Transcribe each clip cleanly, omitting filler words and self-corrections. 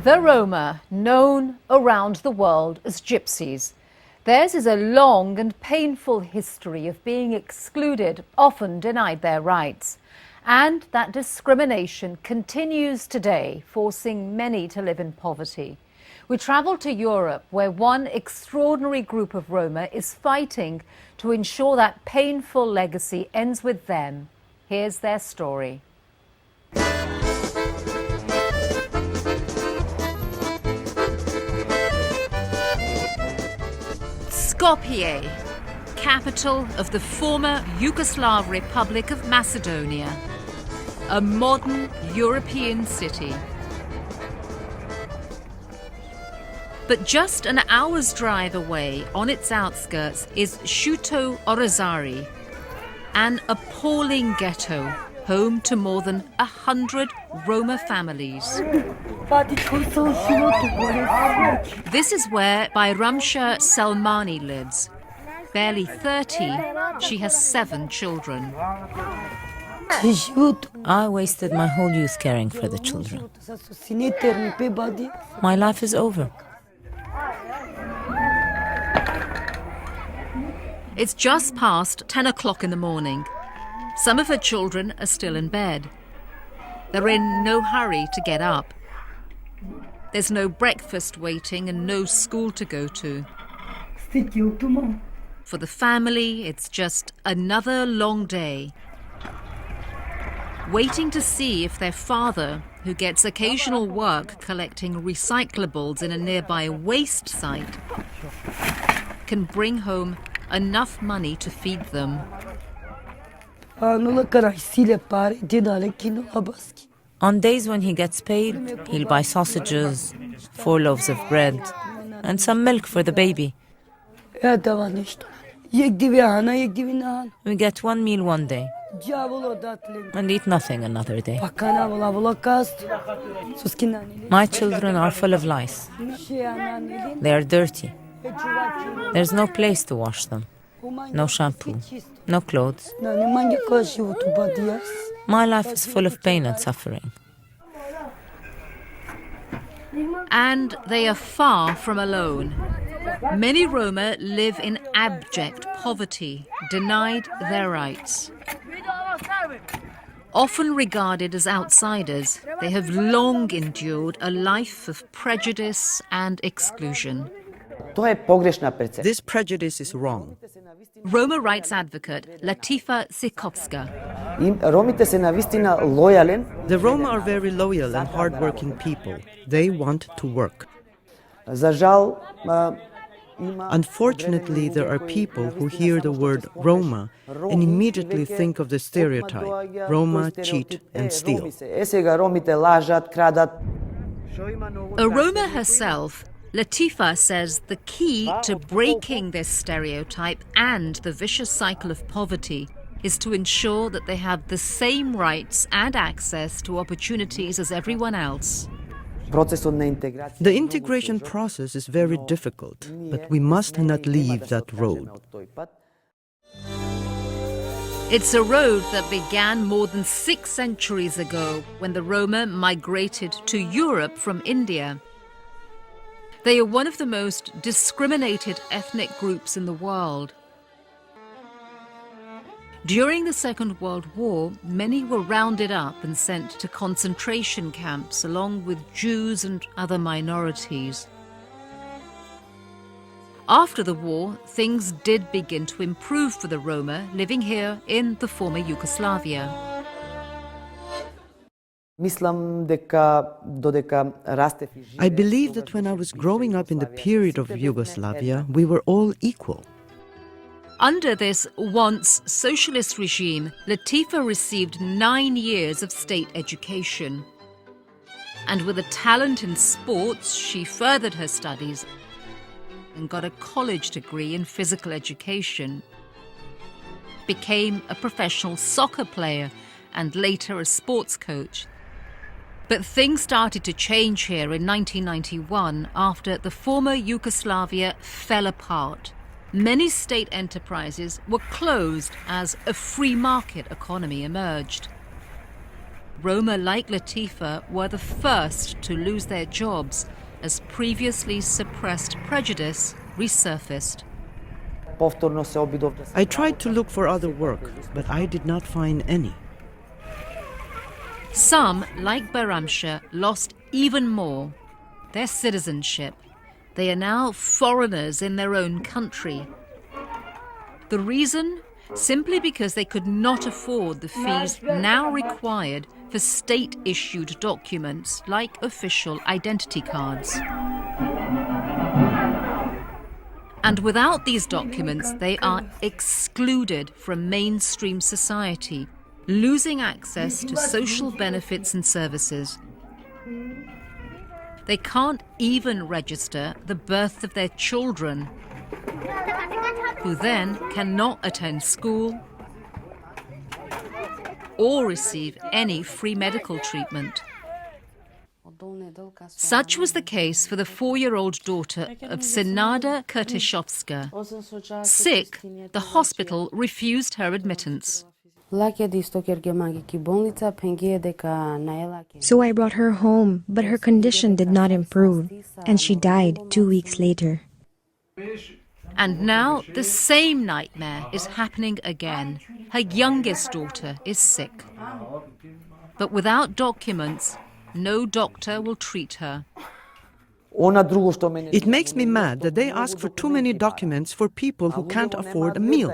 The Roma, known around the world as gypsies. Theirs is a long and painful history of being excluded, often denied their rights. And that discrimination continues today, forcing many to live in poverty. We travel to Europe, where one extraordinary group of Roma is fighting to ensure that painful legacy ends with them. Here's their story. Skopje, capital of the former Yugoslav Republic of Macedonia, a modern European city. But just an hour's drive away, on its outskirts, is Shuto Orazari, an appalling ghetto home to more than 100 Roma families. This is where Bayramsha Salmani lives. Barely 30, she has 7 children. I wasted my whole youth caring for the children. My life is over. It's just past 10 o'clock in the morning. Some of her children are still in bed. They're in no hurry to get up. There's no breakfast waiting and no school to go to. For the family, it's just another long day. Waiting to see if their father, who gets occasional work collecting recyclables in a nearby waste site, can bring home enough money to feed them. On days when he gets paid, he'll buy sausages, 4 loaves of bread, and some milk for the baby. We get 1 meal one day, and eat nothing another day. My children are full of lice. They are dirty. There's no place to wash them. No shampoo, no clothes. My life is full of pain and suffering. And they are far from alone. Many Roma live in abject poverty, denied their rights. Often regarded as outsiders, they have long endured a life of prejudice and exclusion. This prejudice is wrong. Roma rights advocate Latifa Sikovska. The Roma are very loyal and hardworking people. They want to work. Unfortunately, there are people who hear the word Roma and immediately think of the stereotype, Roma cheat and steal. A Roma herself, Latifa says the key to breaking this stereotype and the vicious cycle of poverty is to ensure that they have the same rights and access to opportunities as everyone else. The integration process is very difficult, but we must not leave that road. It's a road that began more than 6 centuries ago when the Roma migrated to Europe from India. They are one of the most discriminated ethnic groups in the world. During the Second World War, many were rounded up and sent to concentration camps along with Jews and other minorities. After the war, things did begin to improve for the Roma living here in the former Yugoslavia. I believe that when I was growing up in the period of Yugoslavia, we were all equal. Under this once socialist regime, Latifa received 9 years of state education. And with a talent in sports, she furthered her studies and got a college degree in physical education, became a professional soccer player and later a sports coach. But things started to change here in 1991 after the former Yugoslavia fell apart. Many state enterprises were closed as a free market economy emerged. Roma like Latifa were the first to lose their jobs as previously suppressed prejudice resurfaced. I tried to look for other work, but I did not find any. Some, like Baramsha, lost even more: their citizenship. They are now foreigners in their own country. The reason? Simply because they could not afford the fees now required for state-issued documents like official identity cards. And without these documents, they are excluded from mainstream society, losing access to social benefits and services. They can't even register the birth of their children, who then cannot attend school or receive any free medical treatment. Such was the case for the 4-year-old daughter of Senada Kurtishovska. Sick, the hospital refused her admittance. So I brought her home, but her condition did not improve, and she died 2 weeks later. And now the same nightmare is happening again. Her youngest daughter is sick. But without documents, no doctor will treat her. It makes me mad that they ask for too many documents for people who can't afford a meal.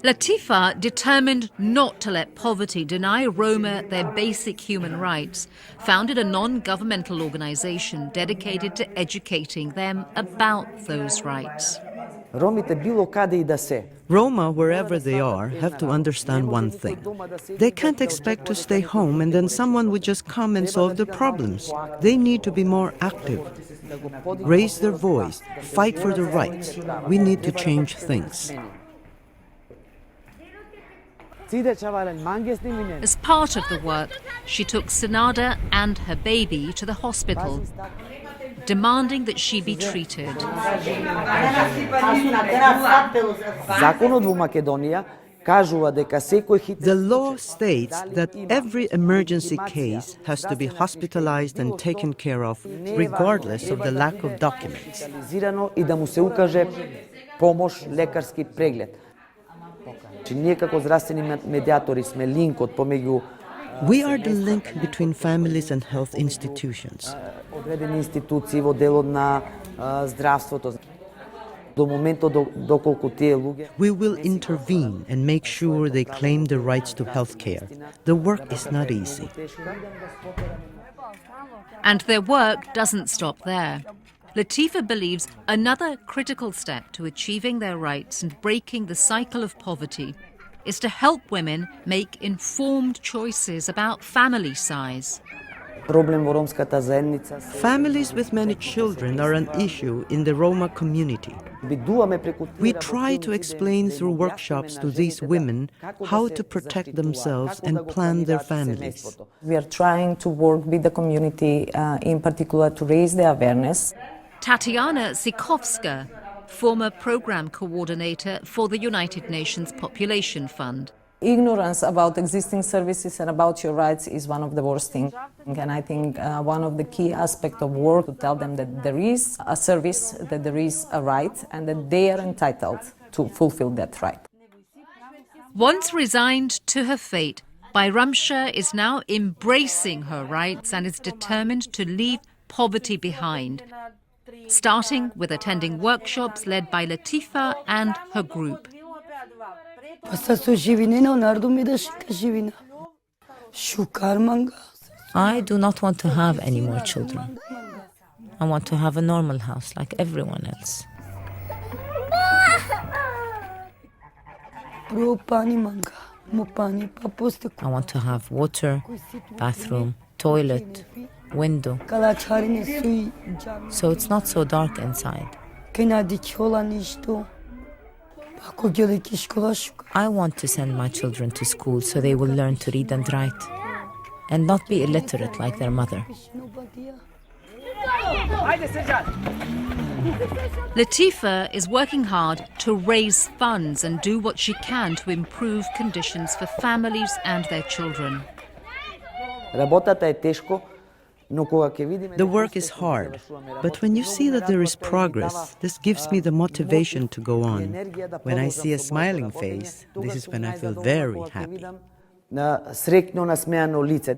Latifa, determined not to let poverty deny Roma their basic human rights, founded a non-governmental organization dedicated to educating them about those rights. Roma, wherever they are, have to understand one thing. They can't expect to stay home and then someone would just come and solve the problems. They need to be more active, raise their voice, fight for their rights. We need to change things. As part of the work, she took Senada and her baby to the hospital, demanding that she be treated. The law states that every emergency case has to be hospitalized and taken care of, regardless of the lack of documents. Ние како здравствени медиатори сме линкот помеѓу We are the link between families and health institutions. одредени институции во делот на здравството. До моментот доколку тие луѓе We will intervene and make sure they claim their rights to health care. The work is not easy. And their work doesn't stop there. Latifa believes another critical step to achieving their rights and breaking the cycle of poverty is to help women make informed choices about family size. проблем во ромската заедница. Families with many children are an issue in the Roma community. We try to explain through workshops to these women how to protect themselves and plan their families. We are trying to work with the community, in particular to raise the awareness. Tatiana Sikovska, former program coordinator for the United Nations Population Fund. Ignorance about existing services and about your rights is one of the worst things. And I think one of the key aspects of work to tell them that there is a service, that there is a right, and that they are entitled to fulfill that right. Once resigned to her fate, Bayramsha is now embracing her rights and is determined to leave poverty behind, starting with attending workshops led by Latifa and her group. I do not want to have any more children. I want to have a normal house like everyone else. I want to have water, bathroom, toilet, window, so it's not so dark inside. I want to send my children to school so they will learn to read and write and not be illiterate like their mother. Latifa is working hard to raise funds and do what she can to improve conditions for families and their children. Работата е тешко, но кога ќе видиме... The work is hard, but when you see that there is progress, this gives me the motivation to go on. When I see a smiling face, this is when I feel very happy. Среќно насмеано лице.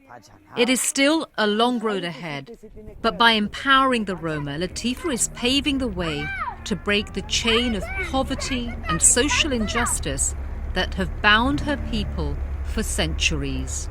It is still a long road ahead, but by empowering the Roma, Latifa is paving the way to break the chain of poverty and social injustice that have bound her people for centuries.